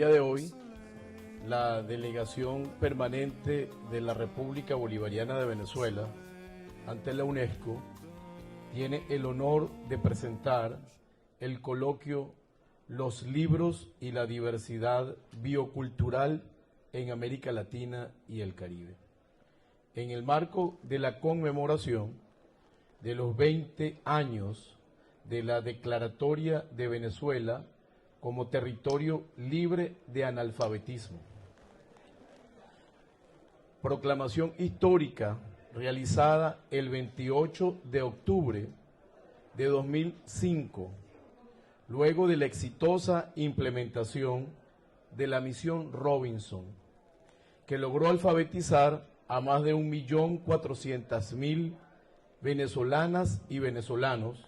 día de hoy, la delegación permanente de la República Bolivariana de Venezuela ante la UNESCO tiene el honor de presentar el coloquio Los libros y la diversidad biocultural en América Latina y el Caribe. En el marco de la conmemoración de los 20 años de la Declaratoria de Venezuela como territorio libre de analfabetismo. Proclamación histórica realizada el 28 de octubre de 2005, luego de la exitosa implementación de la misión Robinson, que logró alfabetizar a más de 1.400.000 venezolanas y venezolanos,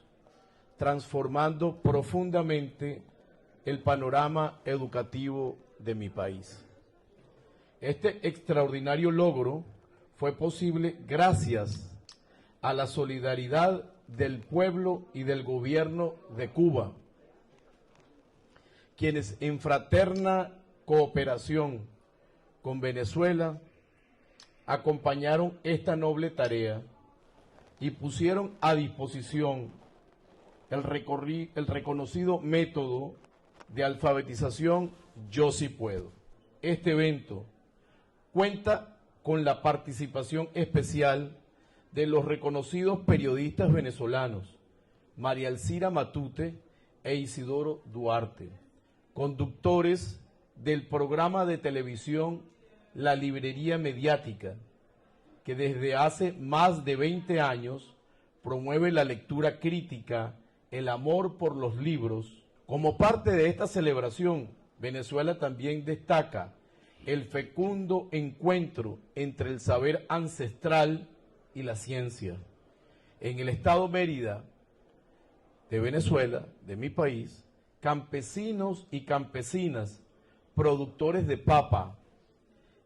transformando profundamente el panorama educativo de mi país. Este extraordinario logro fue posible gracias a la solidaridad del pueblo y del gobierno de Cuba, quienes en fraterna cooperación con Venezuela acompañaron esta noble tarea y pusieron a disposición el reconocido método de alfabetización Yo Sí Puedo. Este evento cuenta con la participación especial de los reconocidos periodistas venezolanos María Alcira Matute e Isidoro Duarte, conductores del programa de televisión La Librería Mediática, que desde hace más de 20 años promueve la lectura crítica, el amor por los libros. Como parte de esta celebración, Venezuela también destaca el fecundo encuentro entre el saber ancestral y la ciencia. En el estado Mérida de Venezuela, de mi país, campesinos y campesinas, productores de papa,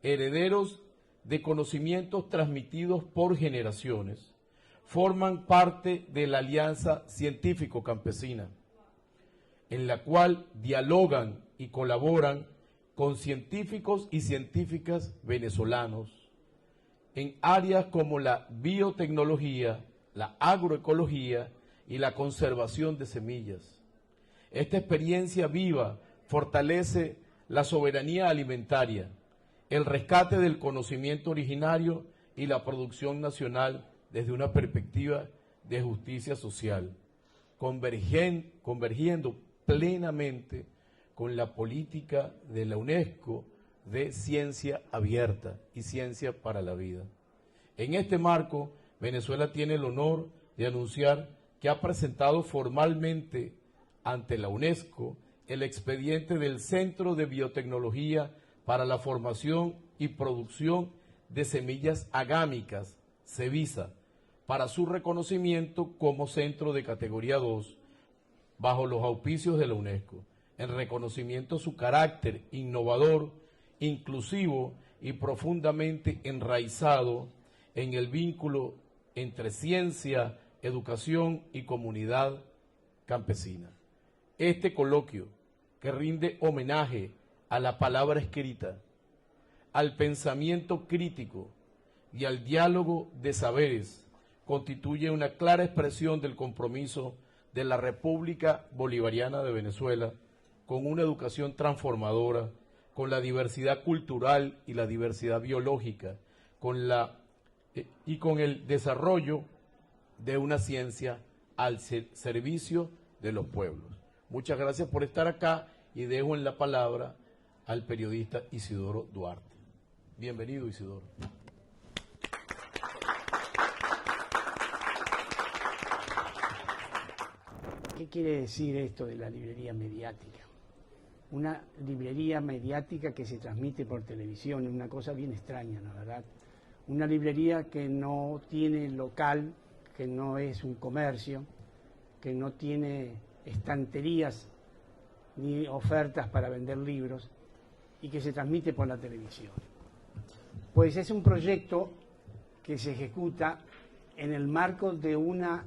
herederos de conocimientos transmitidos por generaciones, forman parte de la Alianza Científico-Campesina, en la cual dialogan y colaboran con científicos y científicas venezolanos en áreas como la biotecnología, la agroecología y la conservación de semillas. Esta experiencia viva fortalece la soberanía alimentaria, el rescate del conocimiento originario y la producción nacional desde una perspectiva de justicia social, convergiendo plenamente con la política de la UNESCO de ciencia abierta y ciencia para la vida. En este marco, Venezuela tiene el honor de anunciar que ha presentado formalmente ante la UNESCO el expediente del Centro de Biotecnología para la Formación y Producción de Semillas Agámicas, CEBISA, para su reconocimiento como centro de categoría 2, bajo los auspicios de la UNESCO, en reconocimiento a su carácter innovador, inclusivo y profundamente enraizado en el vínculo entre ciencia, educación y comunidad campesina. Este coloquio, que rinde homenaje a la palabra escrita, al pensamiento crítico y al diálogo de saberes, constituye una clara expresión del compromiso de la República Bolivariana de Venezuela con una educación transformadora, con la diversidad cultural y la diversidad biológica, con el desarrollo de una ciencia al servicio de los pueblos. Muchas gracias por estar acá y dejo en la palabra al periodista Isidoro Duarte. Bienvenido, Isidoro. ¿Qué quiere decir esto de la librería mediática? Una librería mediática que se transmite por televisión, es una cosa bien extraña, la verdad. Una librería que no tiene local, que no es un comercio, que no tiene estanterías ni ofertas para vender libros y que se transmite por la televisión. Pues es un proyecto que se ejecuta en el marco de una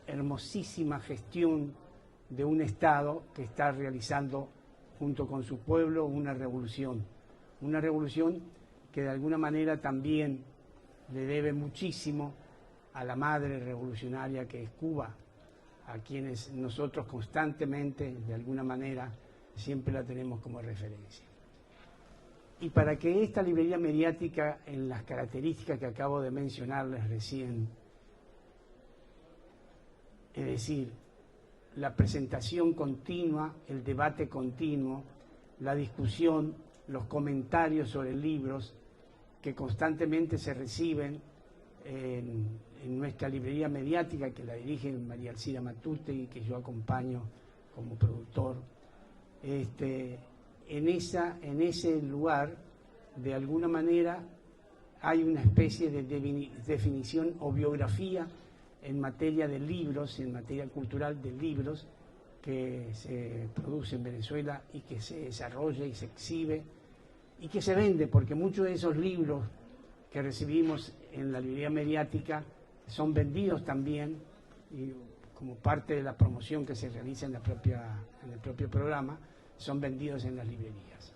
hermosísima gestión de un Estado que está realizando junto con su pueblo, una revolución que de alguna manera también le debe muchísimo a la madre revolucionaria que es Cuba, a quienes nosotros constantemente, de alguna manera, siempre la tenemos como referencia. Y para que esta librería mediática, en las características que acabo de mencionarles recién, es decir, la presentación continua, el debate continuo, la discusión, los comentarios sobre libros que constantemente se reciben en nuestra librería mediática, que la dirige María Alcira Matute y que yo acompaño como productor. En ese lugar, de alguna manera, hay una especie de definición o biografía en materia de libros, en materia cultural de libros, que se produce en Venezuela y que se desarrolla y se exhibe y que se vende, porque muchos de esos libros que recibimos en la librería mediática son vendidos también, y como parte de la promoción que se realiza en el propio programa, son vendidos en las librerías.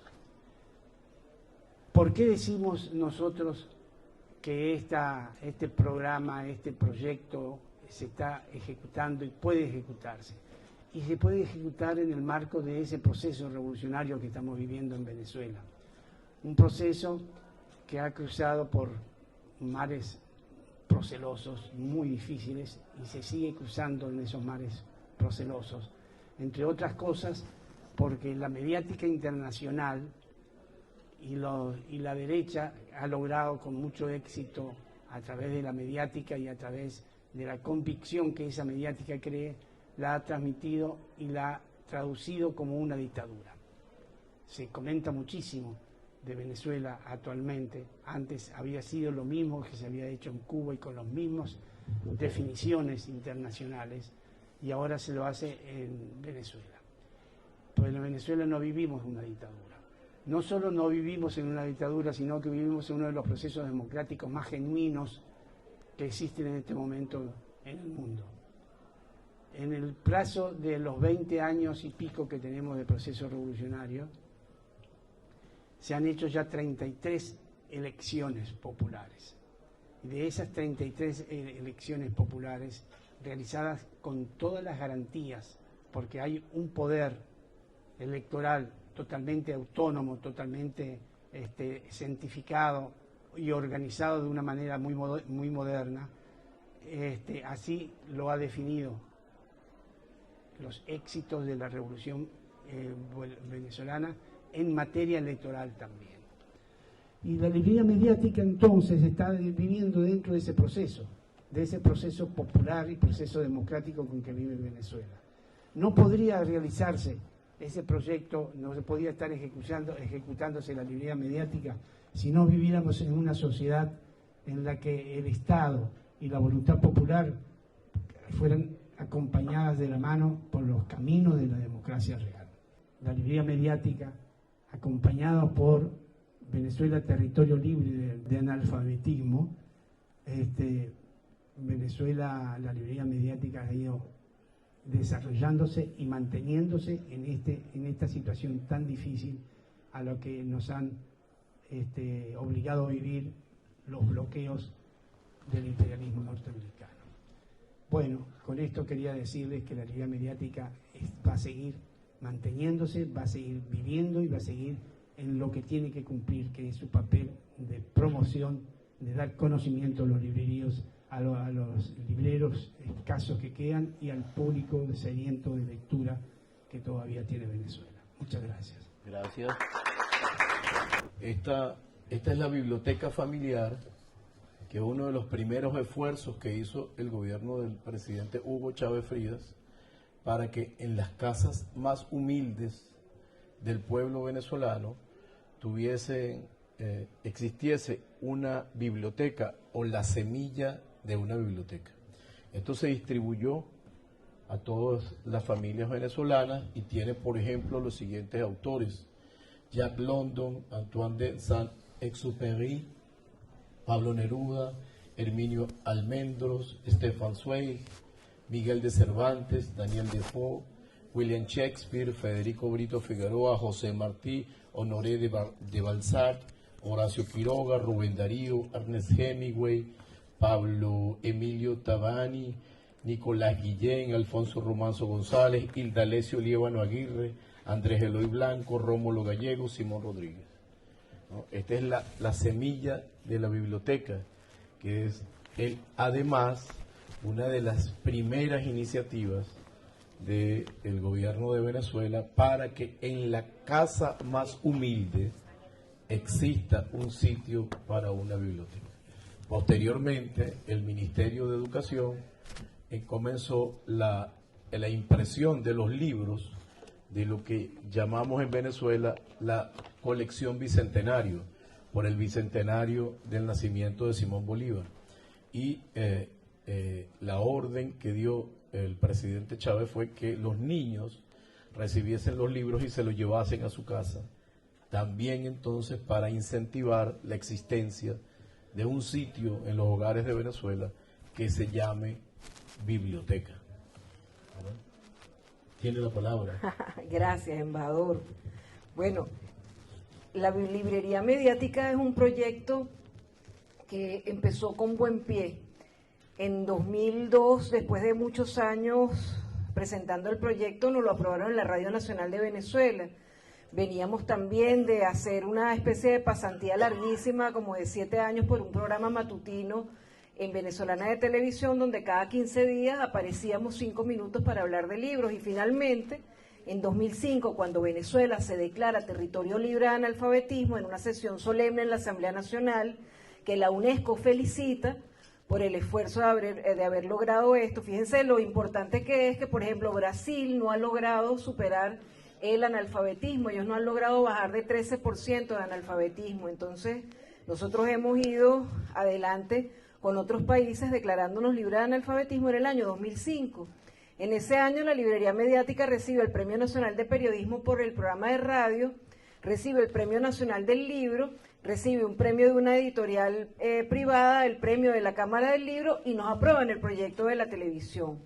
¿Por qué decimos nosotros que este programa, este proyecto se está ejecutando y puede ejecutarse? Y se puede ejecutar en el marco de ese proceso revolucionario que estamos viviendo en Venezuela. Un proceso que ha cruzado por mares procelosos muy difíciles y se sigue cruzando en esos mares procelosos, entre otras cosas porque la mediática internacional y la derecha ha logrado con mucho éxito, a través de la mediática y a través de la convicción que esa mediática cree, la ha transmitido y la ha traducido como una dictadura. Se comenta muchísimo de Venezuela actualmente. Antes había sido lo mismo que se había hecho en Cuba y con las mismas definiciones internacionales, y ahora se lo hace en Venezuela. Pues en Venezuela no vivimos una dictadura. No solo no vivimos en una dictadura, sino que vivimos en uno de los procesos democráticos más genuinos que existen en este momento en el mundo. En el plazo de los 20 años y pico que tenemos de proceso revolucionario, se han hecho ya 33 elecciones populares. Y de esas 33 elecciones populares, realizadas con todas las garantías, porque hay un poder electoral totalmente autónomo, totalmente cientificado y organizado de una manera muy moderna, así lo ha definido los éxitos de la revolución venezolana en materia electoral también. Y la librería mediática entonces está viviendo dentro de ese proceso popular y proceso democrático con que vive Venezuela. No podría realizarse ese proyecto, no se podía estar ejecutándose la librería mediática si no viviéramos en una sociedad en la que el Estado y la voluntad popular fueran acompañadas de la mano por los caminos de la democracia real. La librería mediática, acompañada por Venezuela, territorio libre de analfabetismo, Venezuela, la librería mediática ha ido desarrollándose y manteniéndose en esta situación tan difícil a lo que nos han obligado a vivir los bloqueos del imperialismo norteamericano. Bueno, con esto quería decirles que la librería mediática va a seguir manteniéndose, va a seguir viviendo y va a seguir en lo que tiene que cumplir, que es su papel de promoción, de dar conocimiento a los libreríos, a los libreros escasos que quedan y al público sediento de lectura que todavía tiene Venezuela. Muchas gracias. Gracias. Esta es la biblioteca familiar, que es uno de los primeros esfuerzos que hizo el gobierno del presidente Hugo Chávez Frías para que en las casas más humildes del pueblo venezolano existiese una biblioteca o la semilla de una biblioteca. Esto se distribuyó a todas las familias venezolanas y tiene, por ejemplo, los siguientes autores: Jack London, Antoine de Saint-Exupéry, Pablo Neruda, Herminio Almendros, Stefan Zweig, Miguel de Cervantes, Daniel Defoe, William Shakespeare, Federico Brito Figueroa, José Martí, Honoré de Balzac, Horacio Quiroga, Rubén Darío, Ernest Hemingway, Pablo Emilio Tabani, Nicolás Guillén, Alfonso Romanzo González, Hildalesio Liévano Aguirre, Andrés Eloy Blanco, Rómulo Gallego, Simón Rodríguez. ¿No? Esta es la semilla de la biblioteca, que es además una de las primeras iniciativas del gobierno de Venezuela para que en la casa más humilde exista un sitio para una biblioteca. Posteriormente, el Ministerio de Educación comenzó la impresión de los libros de lo que llamamos en Venezuela la colección bicentenario, por el bicentenario del nacimiento de Simón Bolívar. Y la orden que dio el presidente Chávez fue que los niños recibiesen los libros y se los llevasen a su casa, también entonces para incentivar la existencia de un sitio en los hogares de Venezuela que se llame biblioteca. Tiene la palabra. Gracias, embajador. Bueno, la librería mediática es un proyecto que empezó con buen pie. En 2002, después de muchos años presentando el proyecto, nos lo aprobaron en la Radio Nacional de Venezuela. Veníamos también de hacer una especie de pasantía larguísima, como de 7 años, por un programa matutino en Venezolana de Televisión, donde cada 15 días aparecíamos 5 minutos para hablar de libros. Y finalmente, en 2005, cuando Venezuela se declara territorio libre de analfabetismo, en una sesión solemne en la Asamblea Nacional, que la UNESCO felicita por el esfuerzo de haber logrado esto. Fíjense lo importante que es que, por ejemplo, Brasil no ha logrado superar el analfabetismo, ellos no han logrado bajar de 13% de analfabetismo. Entonces, nosotros hemos ido adelante con otros países declarándonos libres de analfabetismo en el año 2005. En ese año la librería mediática recibe el Premio Nacional de Periodismo por el programa de radio, recibe el Premio Nacional del Libro, recibe un premio de una editorial privada, el premio de la Cámara del Libro, y nos aprueban el proyecto de la televisión.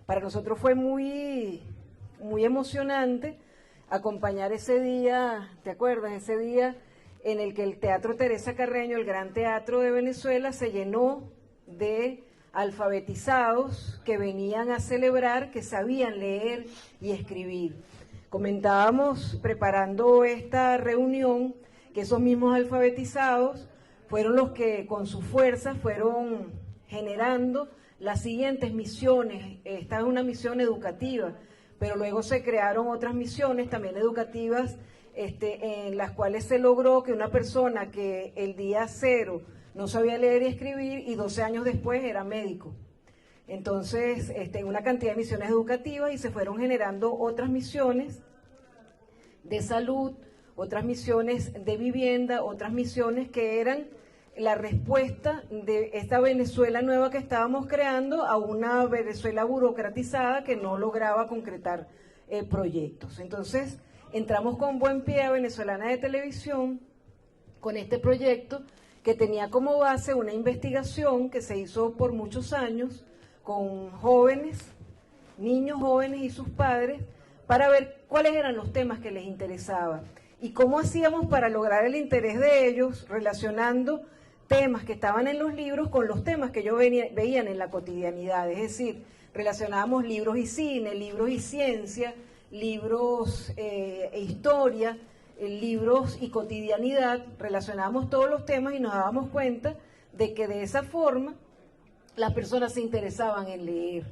Para nosotros fue muy emocionante acompañar ese día, ¿te acuerdas? Ese día en el que el Teatro Teresa Carreño, el Gran Teatro de Venezuela, se llenó de alfabetizados que venían a celebrar que sabían leer y escribir. Comentábamos, preparando esta reunión, que esos mismos alfabetizados fueron los que con su fuerza fueron generando las siguientes misiones. Esta es una misión educativa, pero luego se crearon otras misiones también educativas, en las cuales se logró que una persona que el día 0 no sabía leer y escribir y 12 años después era médico. Entonces, una cantidad de misiones educativas, y se fueron generando otras misiones de salud, otras misiones de vivienda, otras misiones que eran la respuesta de esta Venezuela nueva que estábamos creando a una Venezuela burocratizada que no lograba concretar proyectos. Entonces, entramos con buen pie a Venezolana de Televisión con este proyecto que tenía como base una investigación que se hizo por muchos años con jóvenes, niños jóvenes y sus padres, para ver cuáles eran los temas que les interesaban y cómo hacíamos para lograr el interés de ellos relacionando temas que estaban en los libros con los temas que ellos veían en la cotidianidad. Es decir, relacionábamos libros y cine, libros y ciencia, libros e historia, libros y cotidianidad, relacionábamos todos los temas y nos dábamos cuenta de que de esa forma las personas se interesaban en leer.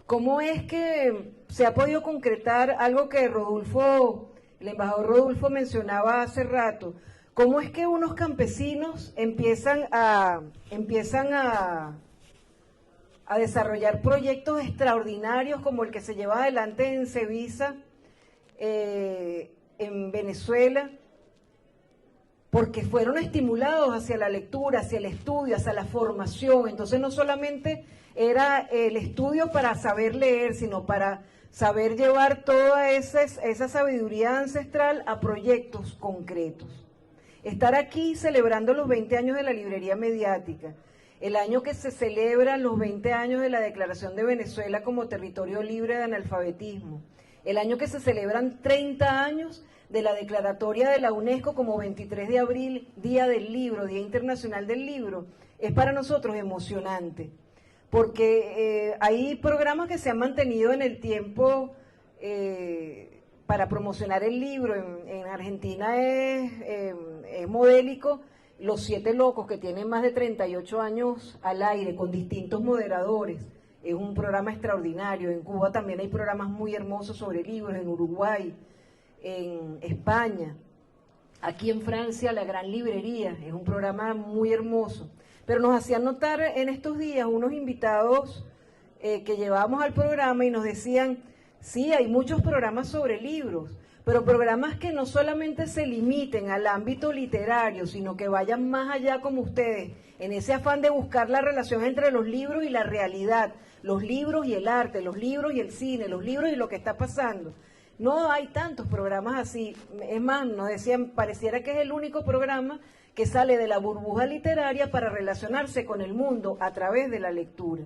¿Cómo es que se ha podido concretar algo que el embajador Rodulfo mencionaba hace rato? ¿Cómo es que unos campesinos empiezan a desarrollar proyectos extraordinarios como el que se lleva adelante en Cevisa, en Venezuela? Porque fueron estimulados hacia la lectura, hacia el estudio, hacia la formación. Entonces no solamente era el estudio para saber leer, sino para saber llevar toda esa sabiduría ancestral a proyectos concretos. Estar aquí celebrando los 20 años de la librería mediática el año que se celebran los 20 años de la Declaración de Venezuela como territorio libre de analfabetismo, el año que se celebran 30 años de la declaratoria de la UNESCO como 23 de abril, Día del Libro, Día Internacional del Libro, es para nosotros emocionante, porque hay programas que se han mantenido en el tiempo para promocionar el libro. En Argentina es modélico Los Siete Locos, que tienen más de 38 años al aire, con distintos moderadores. Es un programa extraordinario. En Cuba también hay programas muy hermosos sobre libros, en Uruguay, en España. Aquí en Francia, La Gran Librería, es un programa muy hermoso. Pero nos hacían notar en estos días unos invitados que llevábamos al programa y nos decían, sí, hay muchos programas sobre libros, pero programas que no solamente se limiten al ámbito literario, sino que vayan más allá como ustedes, en ese afán de buscar la relación entre los libros y la realidad, los libros y el arte, los libros y el cine, los libros y lo que está pasando. No hay tantos programas así. Es más, nos decían, pareciera que es el único programa que sale de la burbuja literaria para relacionarse con el mundo a través de la lectura.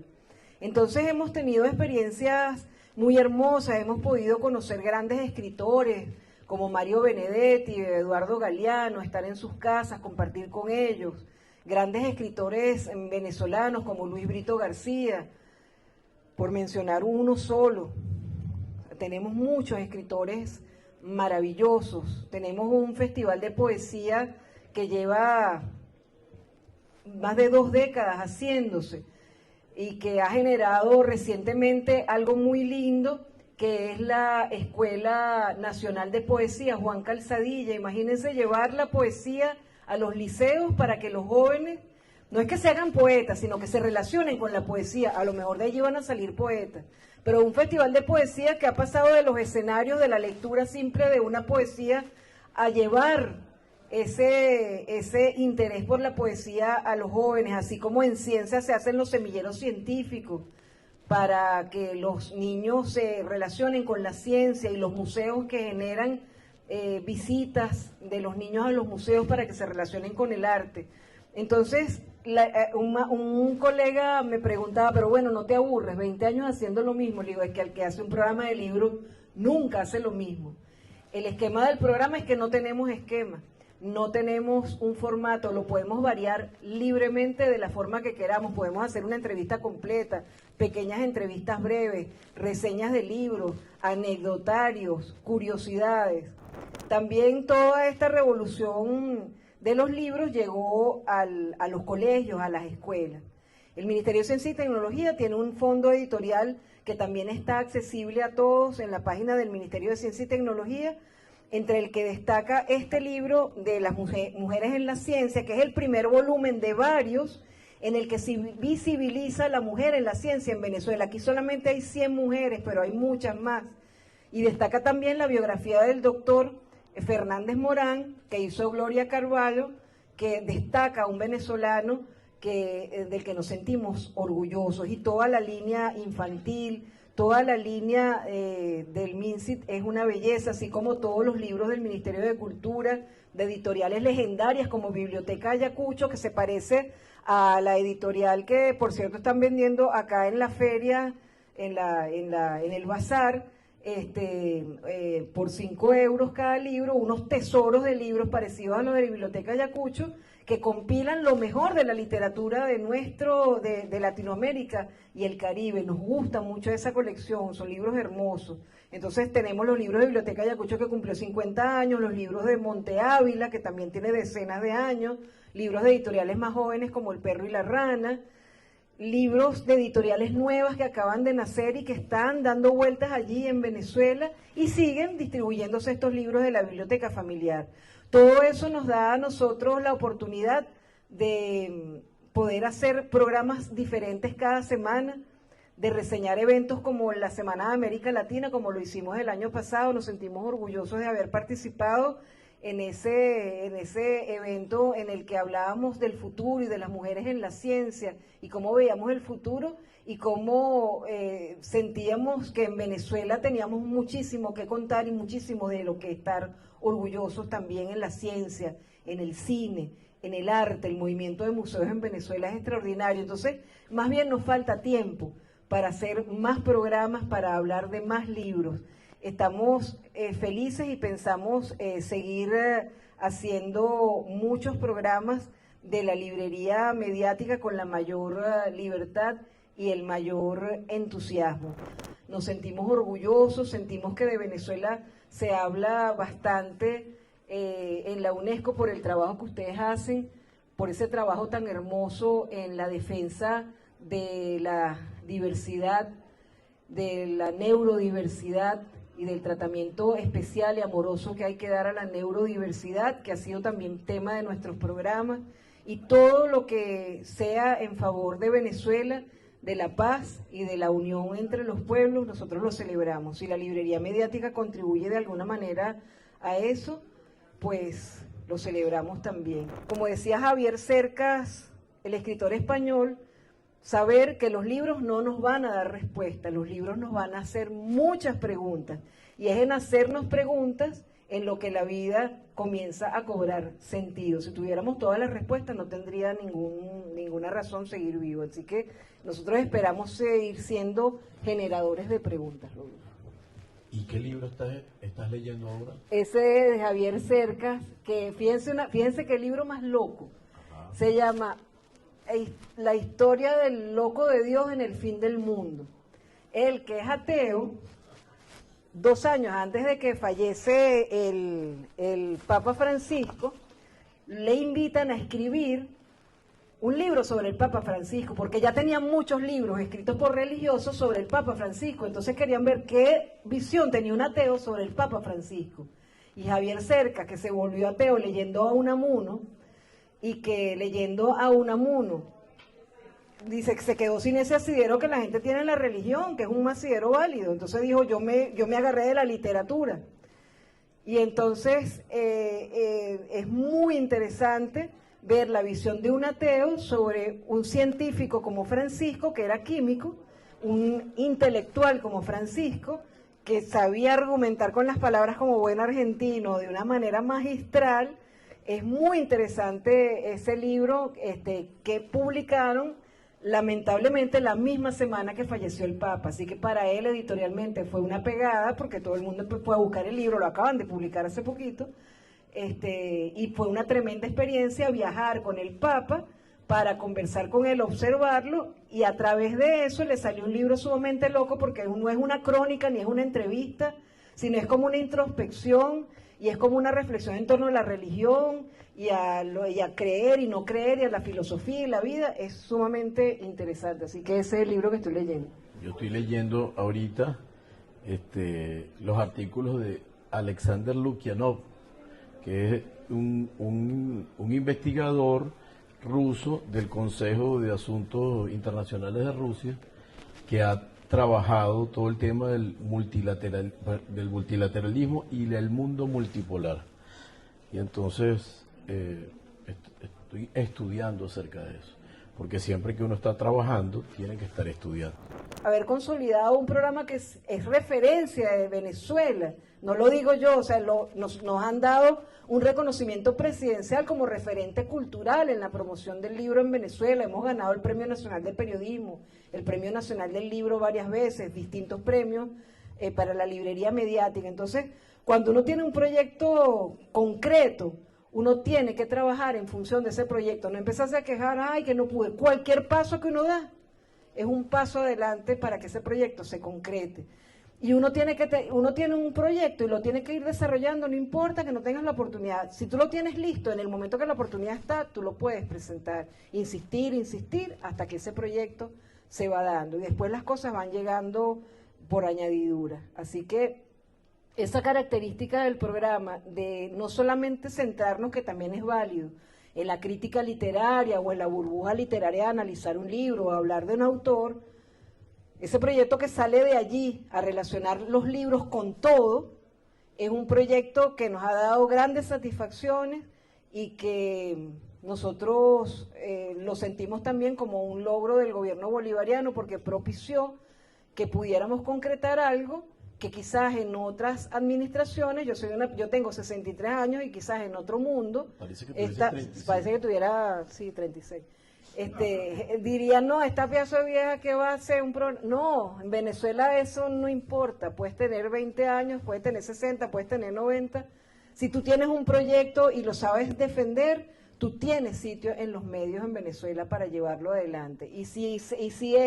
Entonces hemos tenido experiencias muy hermosas, hemos podido conocer grandes escritores como Mario Benedetti, Eduardo Galeano, estar en sus casas, compartir con ellos, grandes escritores venezolanos como Luis Brito García, por mencionar uno solo. Tenemos muchos escritores maravillosos, tenemos un festival de poesía que lleva más de 2 décadas haciéndose y que ha generado recientemente algo muy lindo, que es la Escuela Nacional de Poesía Juan Calzadilla. Imagínense llevar la poesía a los liceos para que los jóvenes, no es que se hagan poetas, sino que se relacionen con la poesía. A lo mejor de allí van a salir poetas, pero un festival de poesía que ha pasado de los escenarios de la lectura simple de una poesía a llevar ese interés por la poesía a los jóvenes, así como en ciencia se hacen los semilleros científicos para que los niños se relacionen con la ciencia, y los museos que generan visitas de los niños a los museos para que se relacionen con el arte. Entonces, un colega me preguntaba, pero bueno, ¿no te aburres? 20 años haciendo lo mismo. Le digo, es que el que hace un programa de libros nunca hace lo mismo. El esquema del programa es que no tenemos esquema. No tenemos un formato, lo podemos variar libremente de la forma que queramos. Podemos hacer una entrevista completa, pequeñas entrevistas breves, reseñas de libros, anecdotarios, curiosidades. También toda esta revolución de los libros llegó a los colegios, a las escuelas. El Ministerio de Ciencia y Tecnología tiene un fondo editorial que también está accesible a todos en la página del Ministerio de Ciencia y Tecnología, entre el que destaca este libro de las mujeres en la ciencia, que es el primer volumen de varios en el que se visibiliza la mujer en la ciencia en Venezuela. Aquí solamente hay 100 mujeres, pero hay muchas más. Y destaca también la biografía del doctor Fernández Morán, que hizo Gloria Carvalho, que destaca a un venezolano del que nos sentimos orgullosos, y toda la línea infantil, toda la línea del MINCIT es una belleza, así como todos los libros del Ministerio de Cultura, de editoriales legendarias como Biblioteca Ayacucho, que se parece a la editorial que, por cierto, están vendiendo acá en la feria, en el bazar, por 5 euros cada libro, unos tesoros de libros parecidos a los de la Biblioteca Ayacucho, que compilan lo mejor de la literatura de Latinoamérica y el Caribe. Nos gusta mucho esa colección, son libros hermosos. Entonces tenemos los libros de Biblioteca Ayacucho, que cumplió 50 años, los libros de Monte Ávila, que también tiene decenas de años, libros de editoriales más jóvenes como El Perro y la Rana, libros de editoriales nuevas que acaban de nacer y que están dando vueltas allí en Venezuela, y siguen distribuyéndose estos libros de la biblioteca familiar. Todo eso nos da a nosotros la oportunidad de poder hacer programas diferentes cada semana, de reseñar eventos como la Semana de América Latina, como lo hicimos el año pasado. Nos sentimos orgullosos de haber participado en ese evento en el que hablábamos del futuro y de las mujeres en la ciencia, y cómo veíamos el futuro y cómo sentíamos que en Venezuela teníamos muchísimo que contar y muchísimo de lo que estar orgullosos también en la ciencia, en el cine, en el arte, el movimiento de museos en Venezuela es extraordinario. Entonces, más bien nos falta tiempo para hacer más programas, para hablar de más libros. Estamos felices y pensamos seguir haciendo muchos programas de la librería mediática con la mayor libertad y el mayor entusiasmo. Nos sentimos orgullosos, sentimos que de Venezuela se habla bastante en la UNESCO por el trabajo que ustedes hacen, por ese trabajo tan hermoso en la defensa de la diversidad, de la neurodiversidad y del tratamiento especial y amoroso que hay que dar a la neurodiversidad, que ha sido también tema de nuestros programas, y todo lo que sea en favor de Venezuela, de la paz y de la unión entre los pueblos, nosotros lo celebramos. Si la librería mediática contribuye de alguna manera a eso, pues lo celebramos también. Como decía Javier Cercas, el escritor español, saber que los libros no nos van a dar respuesta, los libros nos van a hacer muchas preguntas, y es en hacernos preguntas en lo que la vida comienza a cobrar sentido. Si tuviéramos todas las respuestas no tendría ninguna razón seguir vivo, así que nosotros esperamos seguir siendo generadores de preguntas. ¿Y qué libro estás leyendo ahora? Ese de Javier Cercas, que fíjense qué libro más loco. Ajá. Se llama La historia del loco de Dios en el fin del mundo. Él, que es ateo, 2 años antes de que fallece el Papa Francisco, le invitan a escribir un libro sobre el Papa Francisco, porque ya tenían muchos libros escritos por religiosos sobre el Papa Francisco, entonces querían ver qué visión tenía un ateo sobre el Papa Francisco. Y Javier Cercas, que se volvió ateo leyendo a Unamuno, y que leyendo a Unamuno, dice que se quedó sin ese asidero que la gente tiene en la religión, que es un asidero válido. Entonces dijo, yo me agarré de la literatura. Y entonces es muy interesante ver la visión de un ateo sobre un científico como Francisco, que era químico, un intelectual como Francisco, que sabía argumentar con las palabras como buen argentino, de una manera magistral. Es muy interesante ese libro que publicaron lamentablemente la misma semana que falleció el Papa, así que para él editorialmente fue una pegada, porque todo el mundo fue a buscar el libro, lo acaban de publicar hace poquito, y fue una tremenda experiencia viajar con el Papa para conversar con él, observarlo, y a través de eso le salió un libro sumamente loco, porque no es una crónica ni es una entrevista, sino es como una introspección y es como una reflexión en torno a la religión y a creer y no creer y a la filosofía y la vida. Es sumamente interesante, así que ese es el libro que estoy leyendo. Yo estoy leyendo ahorita los artículos de Alexander Lukianov, que es un investigador ruso del Consejo de Asuntos Internacionales de Rusia, que ha trabajado todo el tema del multilateralismo y del mundo multipolar. Y entonces estoy estudiando acerca de eso, porque siempre que uno está trabajando tiene que estar estudiando. Haber consolidado un programa que es referencia de Venezuela, no lo digo yo, o sea, nos han dado un reconocimiento presidencial como referente cultural en la promoción del libro en Venezuela. Hemos ganado el Premio Nacional de Periodismo, el Premio Nacional del Libro varias veces, distintos premios para la librería mediática. Entonces, cuando uno tiene un proyecto concreto, uno tiene que trabajar en función de ese proyecto, no empezarse a quejar, ay, que no pude. Cualquier paso que uno da es un paso adelante para que ese proyecto se concrete. Y uno tiene un proyecto y lo tiene que ir desarrollando, no importa que no tengas la oportunidad. Si tú lo tienes listo, en el momento que la oportunidad está, tú lo puedes presentar. Insistir, hasta que ese proyecto se va dando. Y después las cosas van llegando por añadidura. Así que esa característica del programa de no solamente centrarnos, que también es válido, en la crítica literaria o en la burbuja literaria de analizar un libro o hablar de un autor, ese proyecto que sale de allí a relacionar los libros con todo, es un proyecto que nos ha dado grandes satisfacciones y que nosotros lo sentimos también como un logro del gobierno bolivariano, porque propició que pudiéramos concretar algo que quizás en otras administraciones, yo tengo 63 años y quizás en otro mundo, Parece que tuviese 36. parece que tuviera, sí, 36. Dirían, no, esta pedazo de vieja que va a hacer un problema. No, en Venezuela eso no importa. Puedes tener 20 años, puedes tener 60, puedes tener 90. Si tú tienes un proyecto y lo sabes defender, tú tienes sitio en los medios en Venezuela para llevarlo adelante. Y si es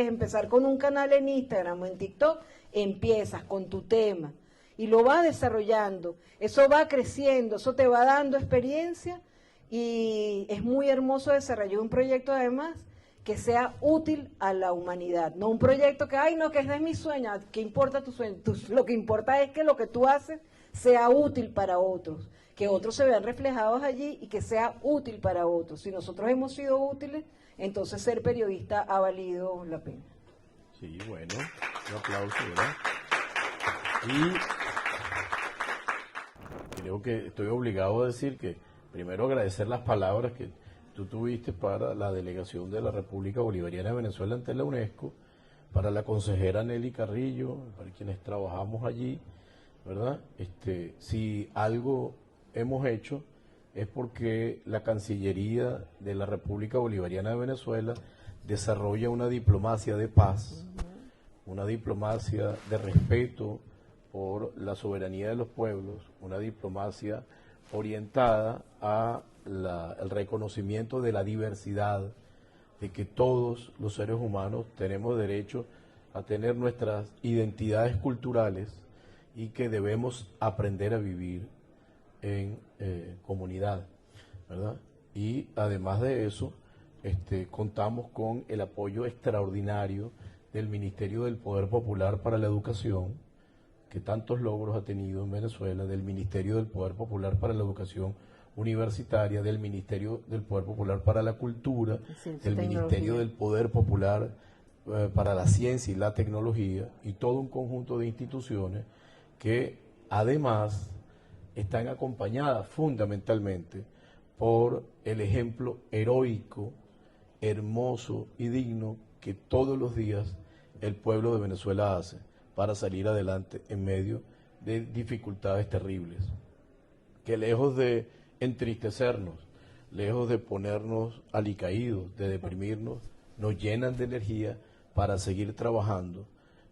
empezar con un canal en Instagram o en TikTok, empiezas con tu tema y lo vas desarrollando. Eso va creciendo, eso te va dando experiencia. Y es muy hermoso desarrollar un proyecto además que sea útil a la humanidad, no un proyecto que, ay no, que ese es mi sueño, ¿qué importa tu sueño? Lo que importa es que lo que tú haces sea útil para otros, que otros se vean reflejados allí y que sea útil para otros. Si nosotros hemos sido útiles, entonces ser periodista ha valido la pena. Sí, bueno, un aplauso, ¿verdad? Y creo que estoy obligado a decir que primero agradecer las palabras que tú tuviste para la delegación de la República Bolivariana de Venezuela ante la UNESCO, para la consejera Nelly Carrillo, para quienes trabajamos allí, ¿verdad? Si algo hemos hecho es porque la Cancillería de la República Bolivariana de Venezuela desarrolla una diplomacia de paz, una diplomacia de respeto por la soberanía de los pueblos, una diplomacia orientada a el reconocimiento de la diversidad, de que todos los seres humanos tenemos derecho a tener nuestras identidades culturales y que debemos aprender a vivir en comunidad, ¿verdad? Y además de eso, contamos con el apoyo extraordinario del Ministerio del Poder Popular para la Educación, que tantos logros ha tenido en Venezuela, del Ministerio del Poder Popular para la Educación Universitaria, del Ministerio del Poder Popular para la Cultura, del Ministerio del Poder Popular para la Ciencia y la Tecnología, y todo un conjunto de instituciones que además están acompañadas fundamentalmente por el ejemplo heroico, hermoso y digno que todos los días el pueblo de Venezuela hace para salir adelante en medio de dificultades terribles, que lejos de entristecernos, lejos de ponernos alicaídos, de deprimirnos, nos llenan de energía para seguir trabajando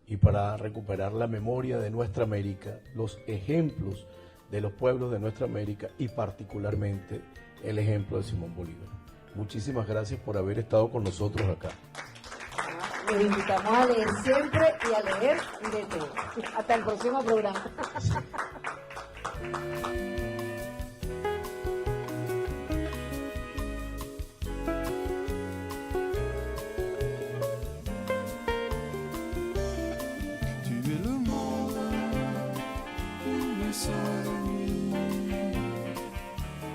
y para recuperar la memoria de nuestra América, los ejemplos de los pueblos de nuestra América y particularmente el ejemplo de Simón Bolívar. Muchísimas gracias por haber estado con nosotros acá. Los invitamos a leer siempre y a leer de todo. Hasta el próximo programa. Tu es le monde, une seule nuit,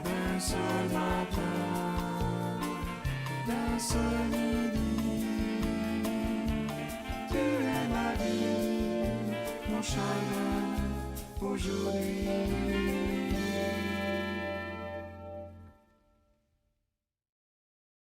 un seul matin, d'un seul midi. Tu es ma vie, mon chagrin aujourd'hui.